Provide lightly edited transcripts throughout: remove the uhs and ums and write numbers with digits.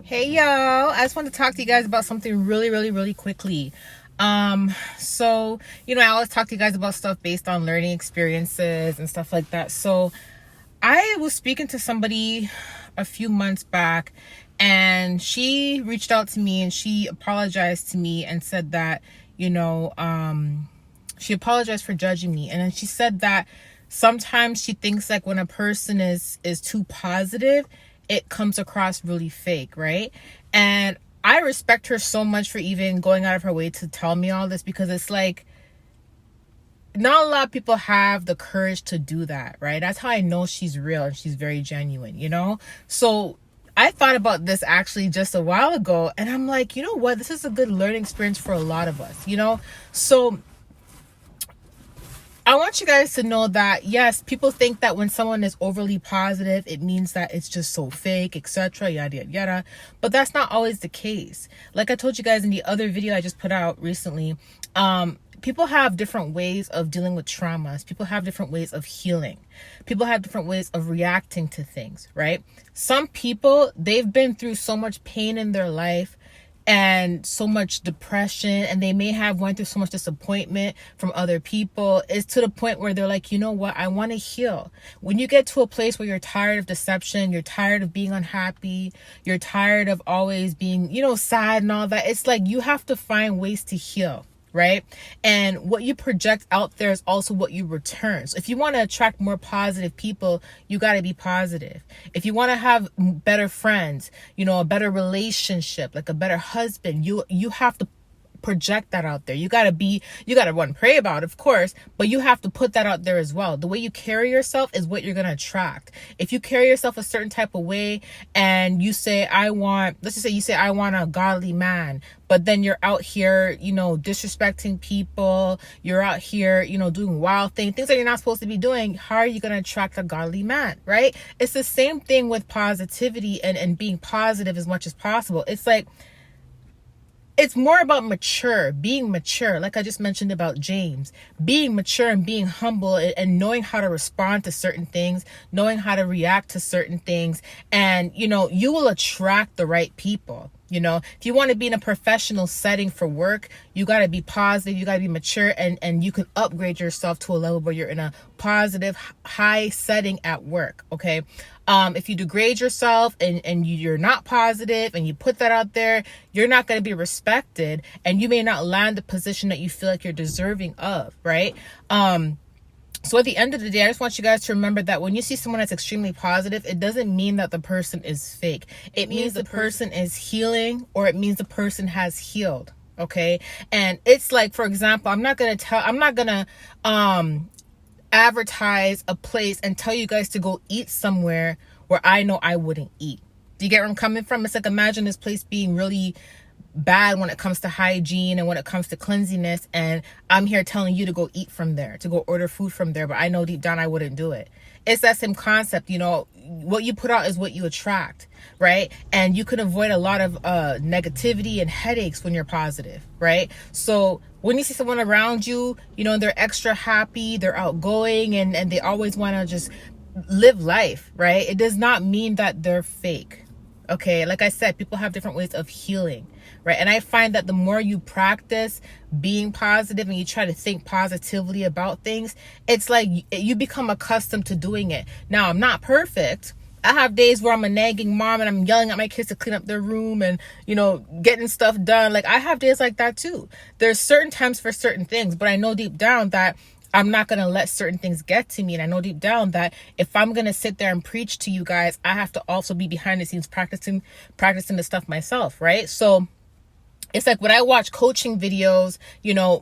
Hey yo, I just want to talk to you guys about something really quickly. I always talk to you guys about stuff based on learning experiences and stuff like that. So I was speaking to somebody a few months back, and she reached out to me and she apologized to me and said that, she apologized for judging me. And then she said that sometimes she thinks like when a person is too positive, it comes across really fake, right? And I respect her so much for even going out of her way to tell me all this, because it's like not a lot of people have the courage to do that, right? That's how I know she's real and she's very genuine. So I thought about this actually just a while ago, and I'm like, you know what, this is a good learning experience for a lot of us. So I want you guys to know that, yes, people think that when someone is overly positive, it means that it's just so fake, etc., yada, yada, yada. But that's not always the case. Like I told you guys in the other video I just put out recently, people have different ways of dealing with traumas. People have different ways of healing. People have different ways of reacting to things, right? Some people, they've been through so much pain in their life and so much depression, and they may have went through so much disappointment from other people. It's to the point where they're like, you know what, I want to heal. When you get to a place where you're tired of deception, you're tired of being unhappy, you're tired of always being, sad and all that, it's like you have to find ways to heal, right? And what you project out there is also what you return. So if you want to attract more positive people, you got to be positive. If you want to have better friends, a better relationship, like a better husband, you have to project that out there. You got to want to pray about it, of course, but you have to put that out there as well. The way you carry yourself is what you're going to attract. If you carry yourself a certain type of way and you say, let's just say you say, I want a godly man, but then you're out here, disrespecting people, you're out here, doing wild things that you're not supposed to be doing, how are you going to attract a godly man, right? It's the same thing with positivity and being positive as much as possible. It's like, it's more about being mature. Like I just mentioned about James, being mature and being humble and knowing how to respond to certain things, knowing how to react to certain things. And, you will attract the right people. If you want to be in a professional setting for work, you got to be positive, you got to be mature, and you can upgrade yourself to a level where you're in a positive, high setting at work. Okay. If you degrade yourself and you're not positive and you put that out there, you're not going to be respected, and you may not land the position that you feel like you're deserving of. Right. So at the end of the day, I just want you guys to remember that when you see someone that's extremely positive, it doesn't mean that the person is fake. It means the person is healing, or it means the person has healed. Okay. And it's like, for example, I'm not going to advertise a place and tell you guys to go eat somewhere where I know I wouldn't eat. Do you get where I'm coming from? It's like, imagine this place being really bad when it comes to hygiene and when it comes to cleanliness, and I'm here telling you to go eat from there, to go order food from there, but I know deep down I wouldn't do it. It's that same concept. What you put out is what you attract, right? And you can avoid a lot of negativity and headaches when you're positive, right? So when you see someone around you, they're extra happy, they're outgoing, and they always want to just live life, right? It does not mean that they're fake. Okay, like I said, people have different ways of healing, right? And I find that the more you practice being positive and you try to think positively about things, it's like you become accustomed to doing it. Now, I'm not perfect. I have days where I'm a nagging mom and I'm yelling at my kids to clean up their room and, getting stuff done. Like, I have days like that too. There's certain times for certain things, but I know deep down that I'm not going to let certain things get to me. And I know deep down that if I'm going to sit there and preach to you guys, I have to also be behind the scenes practicing the stuff myself, right? So it's like when I watch coaching videos,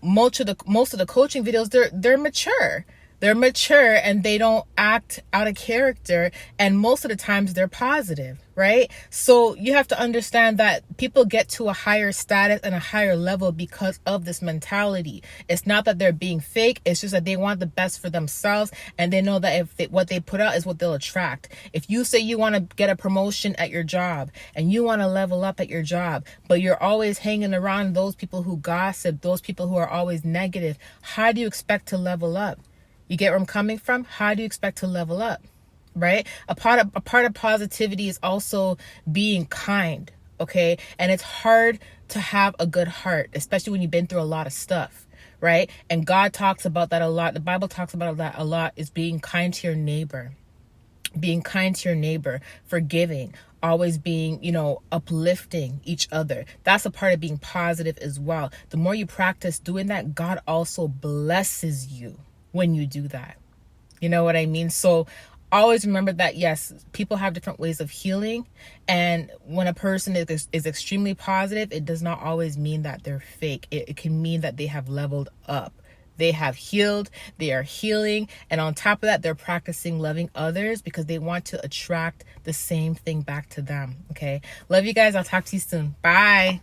most of the coaching videos, they're mature. They're mature and they don't act out of character. And most of the times they're positive, right? So you have to understand that people get to a higher status and a higher level because of this mentality. It's not that they're being fake. It's just that they want the best for themselves. And they know that what they put out is what they'll attract. If you say you want to get a promotion at your job and you want to level up at your job, but you're always hanging around those people who gossip, those people who are always negative, how do you expect to level up? You get where I'm coming from? How do you expect to level up, right? A part of positivity is also being kind, okay? And it's hard to have a good heart, especially when you've been through a lot of stuff, right? And God talks about that a lot. The Bible talks about that a lot, is being kind to your neighbor. Being kind to your neighbor, forgiving, always being, uplifting each other. That's a part of being positive as well. The more you practice doing that, God also blesses you when you do that. You know what I mean? So always remember that, yes, people have different ways of healing. And when a person is extremely positive, it does not always mean that they're fake. It can mean that they have leveled up. They have healed, they are healing, and on top of that, they're practicing loving others because they want to attract the same thing back to them, okay? Love you guys. I'll talk to you soon. Bye.